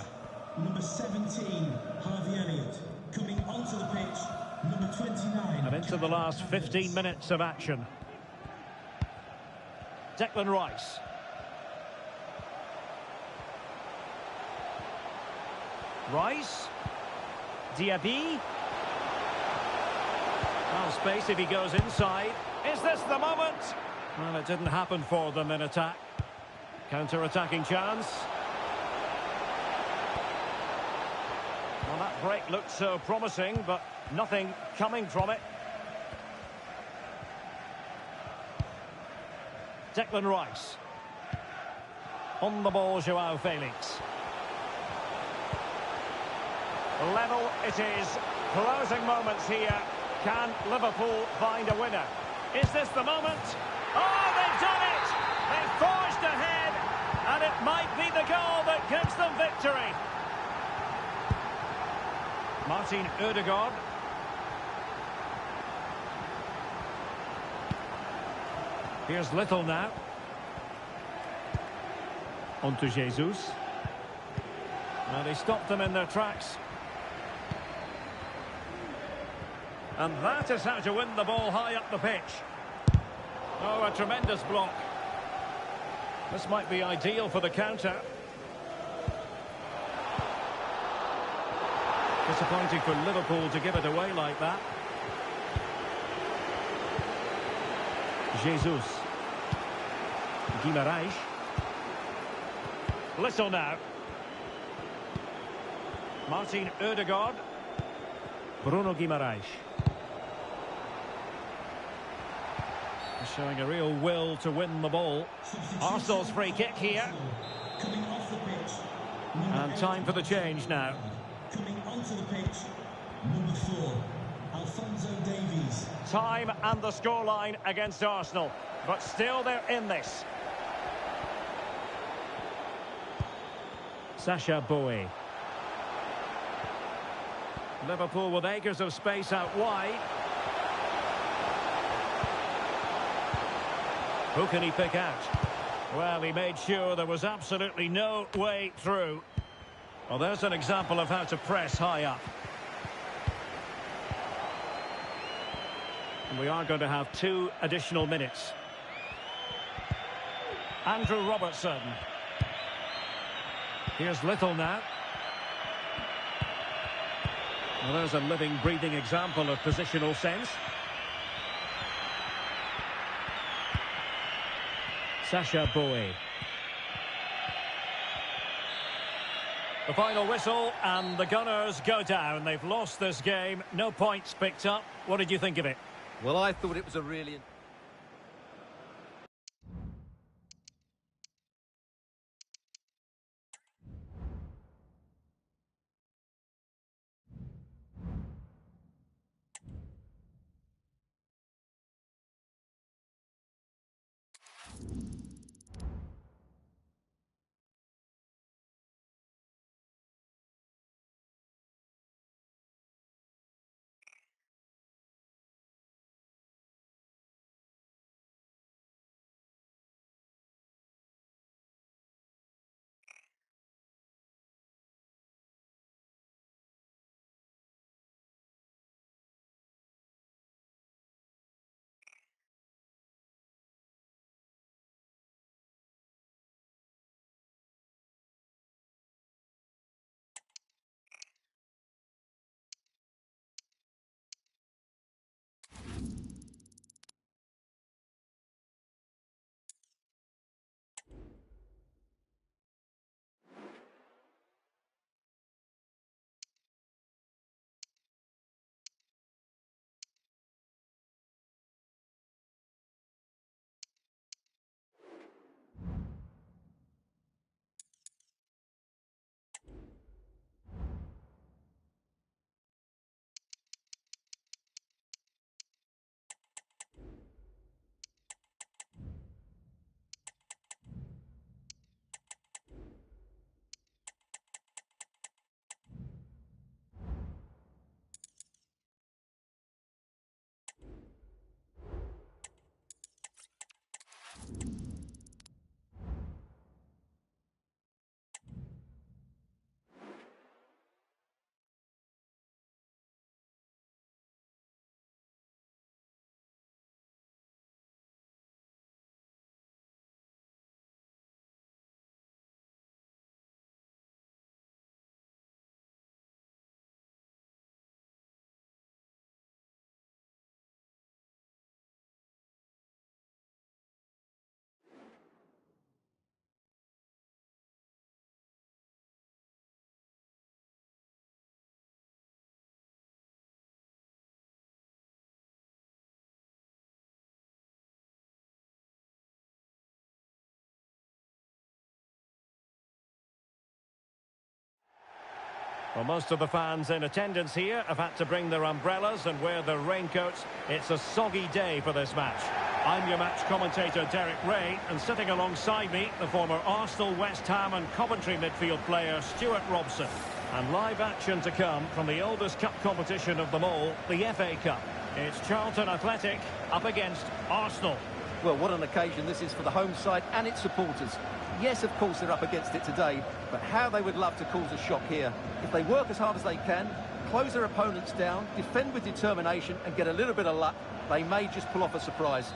Number 17, Harvey Elliott. Coming onto the pitch, number 29. And into the last 15 minutes of action. Declan Rice. Rice. Diaby. Well, space if he goes inside. Is this the moment? Well, it didn't happen for them in attack. Counter-attacking chance. Well, that break looked so promising, but nothing coming from it. Declan Rice. On the ball, Joao Felix. Level it is. Closing moments here. Can Liverpool find a winner? Is this the moment? Oh, they've done it! They've forged ahead, and it might be the goal that gives them victory. Martin Ødegaard. Here's Little now. On to Jesus. Now they stopped them in their tracks. And that is how to win the ball high up the pitch. Oh, a tremendous block. This might be ideal for the counter. Disappointing for Liverpool to give it away like that. Jesus. Guimarães. Little now. Martin Ødegaard. Bruno Guimarães. Showing a real will to win the ball. Arsenal's free kick here. Coming off the pitch. And time for the change now. Coming onto the pitch, number 4, Alphonso Davies. Time and the scoreline against Arsenal, but still they're in this. Sacha Boey. Liverpool with acres of space out wide. Who can he pick out? Well, he made sure there was absolutely no way through. Well, there's an example of how to press high up. And we are going to have 2 additional minutes. Andrew Robertson. Here's Little now. Well, there's a living, breathing example of positional sense. Sacha Boey. The final whistle and the Gunners go down. They've lost this game. No points picked up. What did you think of it? Well, I thought it was a really... Well, most of the fans in attendance here have had to bring their umbrellas and wear their raincoats. It's a soggy day for this match. I'm your match commentator, Derek Ray, and sitting alongside me, the former Arsenal, West Ham and Coventry midfield player, Stuart Robson. And live action to come from the oldest cup competition of them all, the FA Cup. It's Charlton Athletic up against Arsenal. Well, what an occasion this is for the home side and its supporters. Yes, of course, they're up against it today, but how they would love to cause a shock here. If they work as hard as they can, close their opponents down, defend with determination and get a little bit of luck, they may just pull off a surprise.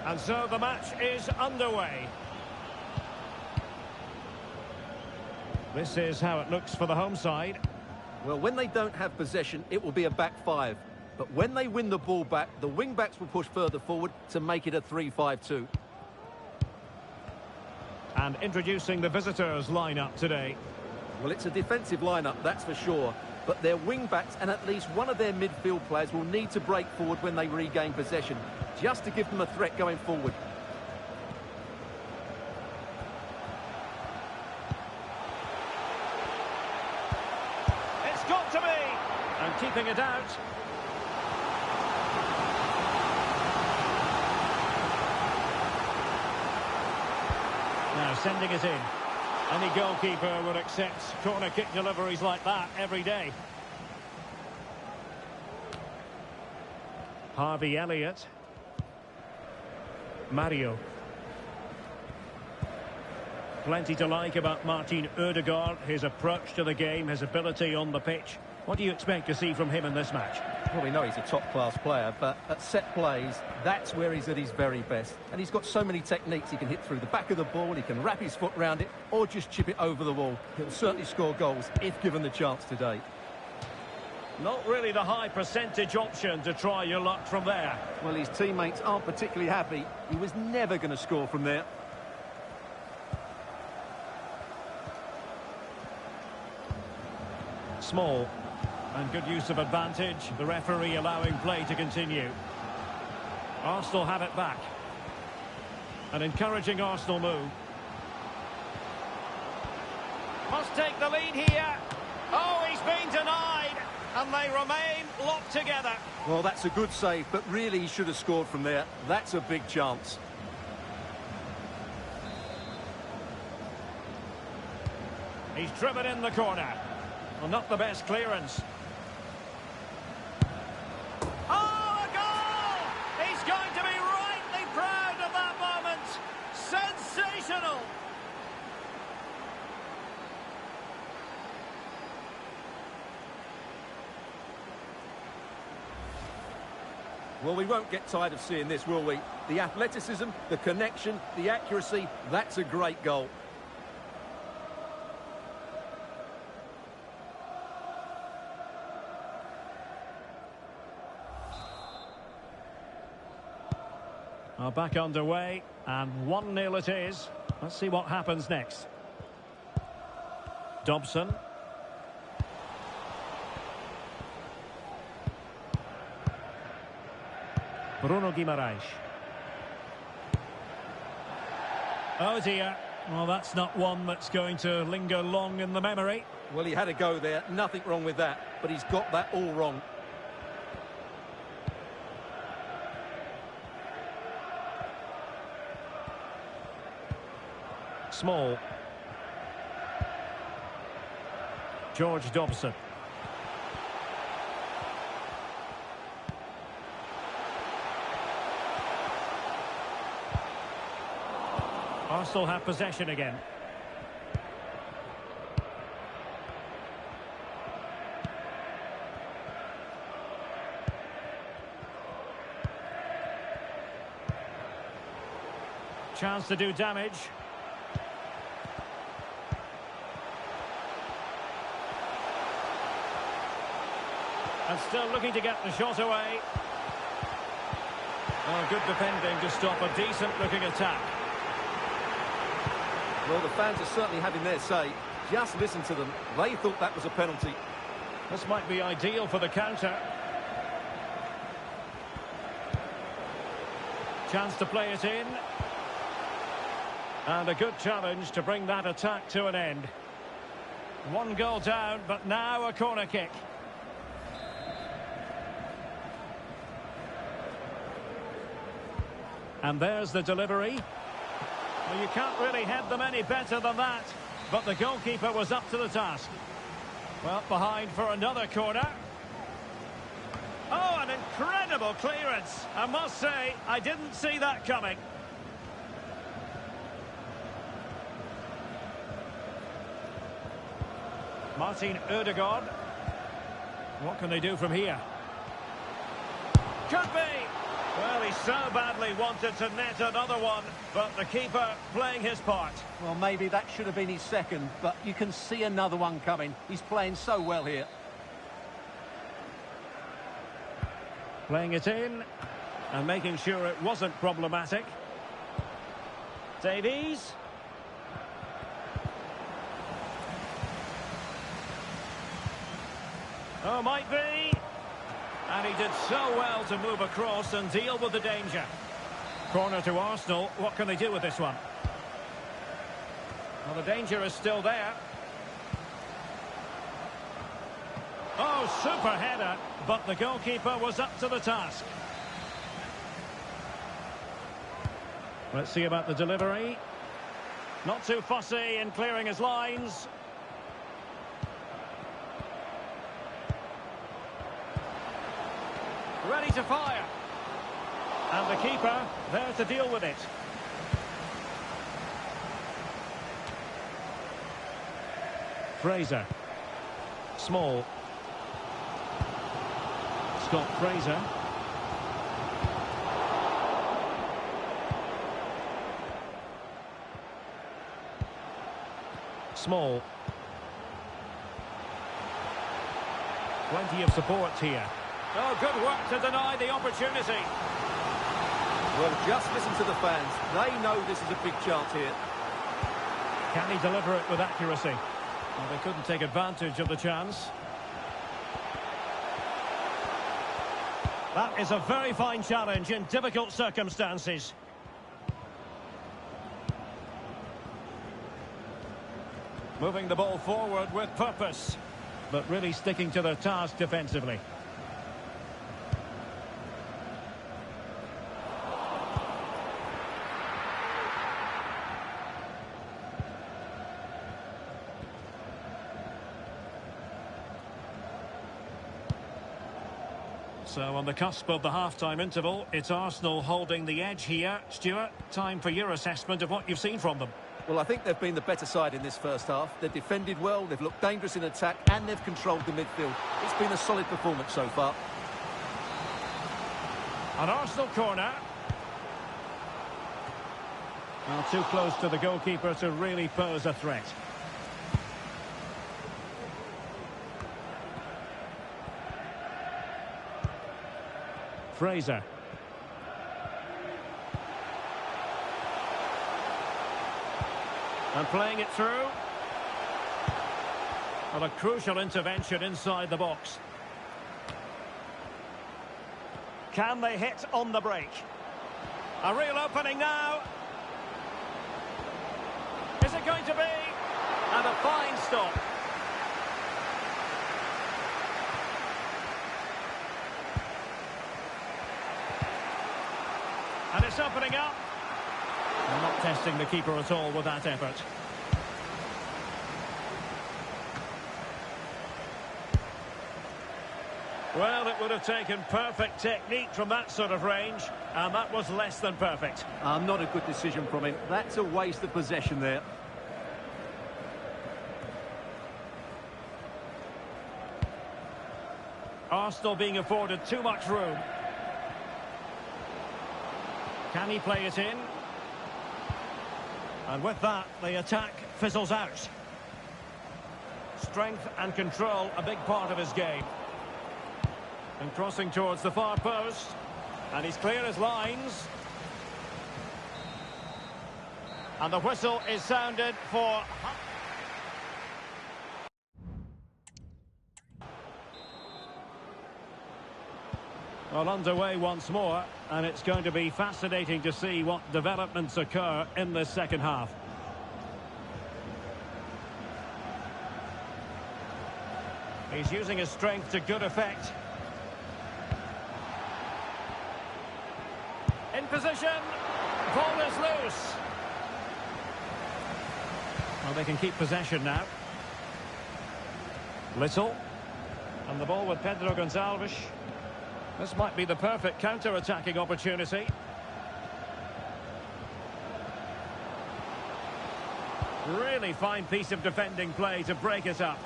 And so the match is underway. This is how it looks for the home side. Well, when they don't have possession, it will be a back five. But when they win the ball back, the wing-backs will push further forward to make it a 3-5-2. And introducing the visitors' lineup today. Well, it's a defensive lineup, that's for sure. But their wing-backs and at least one of their midfield players will need to break forward when they regain possession, just to give them a threat going forward. It's got to be! And keeping it out. Now sending it in. Any goalkeeper would accept corner kick deliveries like that every day. Harvey Elliott. Mario. Plenty to like about Martin Ødegaard, his approach to the game, his ability on the pitch. What do you expect to see from him in this match? Well, we know he's a top-class player, but at set plays, that's where he's at his very best. And he's got so many techniques. He can hit through the back of the ball, he can wrap his foot round it, or just chip it over the wall. He'll certainly score goals if given the chance today. Not really the high percentage option to try your luck from there. Well, his teammates aren't particularly happy. He was never going to score from there. Small. And good use of advantage. The referee allowing play to continue. Arsenal have it back. An encouraging Arsenal move. Must take the lead here. Oh, he's been denied. And they remain locked together. Well, that's a good save, but really he should have scored from there. That's a big chance. He's driven in the corner. Well, not the best clearance. Oh, a goal! He's going to be rightly proud of that moment. Sensational! Well, we won't get tired of seeing this, will we? The athleticism, the connection, the accuracy, that's a great goal. Are back underway, and 1-0 it is. Let's see what happens next. Dobson. Bruno Guimaraes. Oh dear. Well, that's not one that's going to linger long in the memory. Well, he had a go there. Nothing wrong with that. But he's got that all wrong. Small. George Dobson. Arsenal have possession again. Chance to do damage. And still looking to get the shot away. Oh, good defending to stop a decent-looking attack. Well, the fans are certainly having their say. Just listen to them. They thought that was a penalty. This might be ideal for the counter. Chance to play it in. And a good challenge to bring that attack to an end. One goal down, but now a corner kick. And there's the delivery. Well, you can't really head them any better than that. But the goalkeeper was up to the task. Well, behind for another corner. Oh, an incredible clearance. I must say, I didn't see that coming. Martin Ødegaard. What can they do from here? Could be. Well, he so badly wanted to net another one, but the keeper playing his part. Well, maybe that should have been his second, but you can see another one coming. He's playing so well here. Playing it in and making sure it wasn't problematic. Davies. Oh, might be. And he did so well to move across and deal with the danger. Corner to Arsenal. What can they do with this one? Well, the danger is still there. Oh, super header. But the goalkeeper was up to the task. Let's see about the delivery. Not too fussy in clearing his lines. Ready to fire. And the keeper there to deal with it. Fraser. Small. Scott Fraser. Small. Plenty of support here. Oh, good work to deny the opportunity. Well, just listen to the fans. They know this is a big chance here. Can he deliver it with accuracy? Well, they couldn't take advantage of the chance. That is a very fine challenge in difficult circumstances. Moving the ball forward with purpose, but really sticking to their task defensively. So on the cusp of the half-time interval, it's Arsenal holding the edge here. Stuart, time for your assessment of what you've seen from them. Well, I think they've been the better side in this first half. They've defended well, they've looked dangerous in attack, and they've controlled the midfield. It's been a solid performance so far. An Arsenal corner. Well, too close to the goalkeeper to really pose a threat. Fraser. And playing it through. Well, a crucial intervention inside the box. Can they hit on the break? A real opening now. Is it going to be? And a fine stop. And it's opening up. And not testing the keeper at all with that effort. Well, it would have taken perfect technique from that sort of range, and that was less than perfect. Not a good decision from him. That's a waste of possession there. Arsenal being afforded too much room. Can he play it in? And with that, the attack fizzles out. Strength and control, a big part of his game. And crossing towards the far post. And he's clear as lines. And the whistle is sounded for... Well, underway once more, and it's going to be fascinating to see what developments occur in the second half. He's using his strength to good effect. In position. Ball is loose. Well, they can keep possession now. Little. And the ball with Pedro Gonçalves. This might be the perfect counter-attacking opportunity. Really fine piece of defending play to break it up.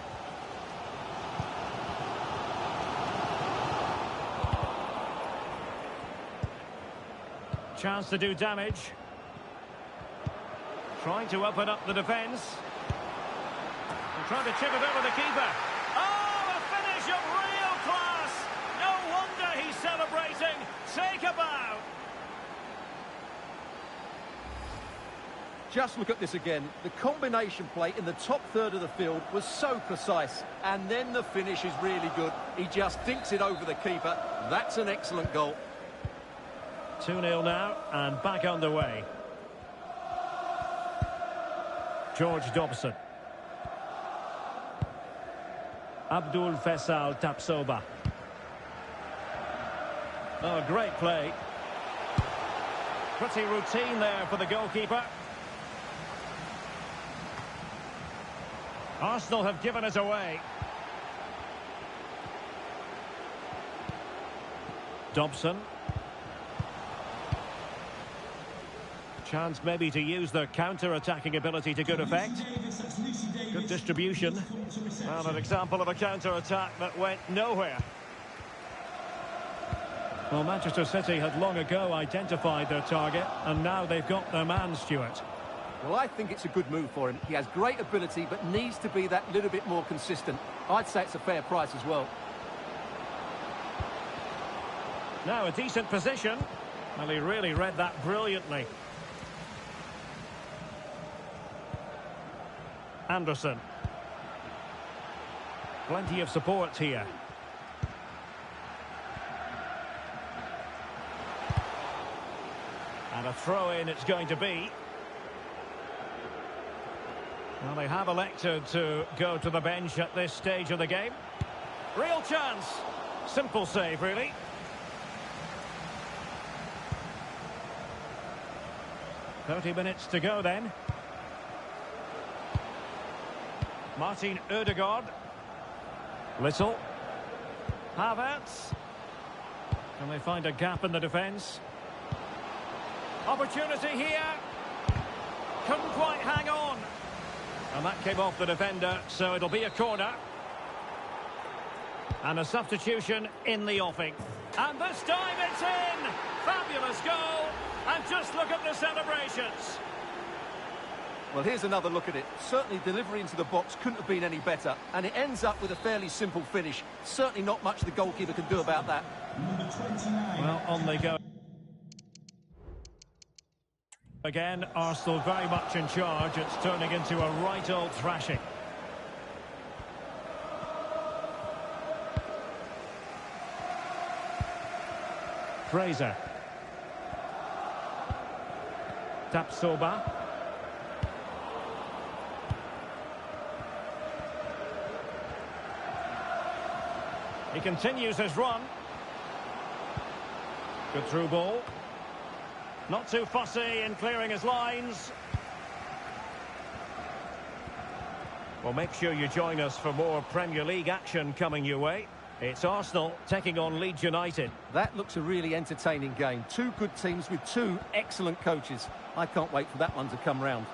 Chance to do damage. Trying to open up the defence. And trying to chip it over the keeper. Oh, a finish of real class! No wonder he's celebrating. Take a bow. Just look at this again. The combination play in the top third of the field was so precise. And then the finish is really good. He just dinks it over the keeper. That's an excellent goal. 2-0 now, and back underway. George Dobson. Abdul Faisal Tapsoba. Oh, great play. Pretty routine there for the goalkeeper. Arsenal have given it away. Dobson. Chance maybe to use their counter-attacking ability to good effect. Good distribution. Well, an example of a counter-attack that went nowhere. Well, Manchester City had long ago identified their target, and now they've got their man, Stuart. Well, I think it's a good move for him. He has great ability, but needs to be that little bit more consistent. I'd say it's a fair price as well. Now, a decent position. Well, he really read that brilliantly. Anderson. Plenty of support here. And a throw-in it's going to be. Well, they have elected to go to the bench at this stage of the game. Real chance. Simple save, really. "30 minutes to go then. Martin Ødegaard. Little. Havertz. Can they find a gap in the defence? Opportunity here. Couldn't quite hang on. And that came off the defender, so it'll be a corner. And a substitution in the offing. And this time it's in! Fabulous goal! And just look at the celebrations. Well, here's another look at it. Certainly delivery into the box couldn't have been any better. And it ends up with a fairly simple finish. Certainly not much the goalkeeper can do about that. Number 29. Well, on they go. Again, Arsenal very much in charge. It's turning into a right old thrashing. Fraser. Tapsoba. He continues his run. Good through ball. Not too fussy in clearing his lines. Well, make sure you join us for more Premier League action coming your way. It's Arsenal taking on Leeds United. That looks a really entertaining game. Two good teams with two excellent coaches. I can't wait for that one to come round.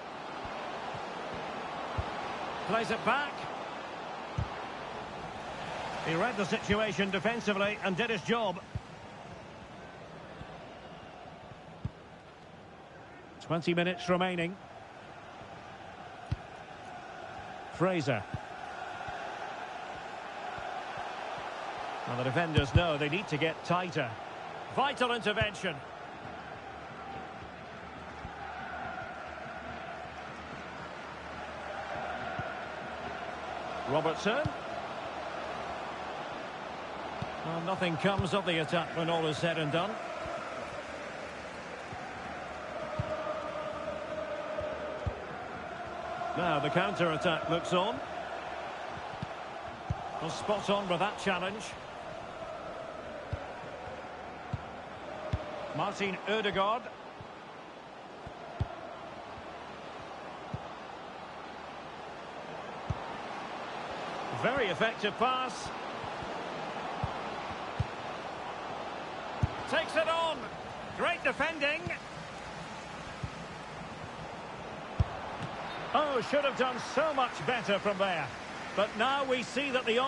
Plays it back. He read the situation defensively and did his job. 20 minutes remaining. Fraser. Well, the defenders know they need to get tighter. Vital intervention. Robertson. Well, nothing comes of the attack when all is said and done. Now the counter-attack looks on. Well, spot on with that challenge. Martin Ødegaard. Very effective pass. Takes it on. Great defending. Oh, should have done so much better from there. But now we see that the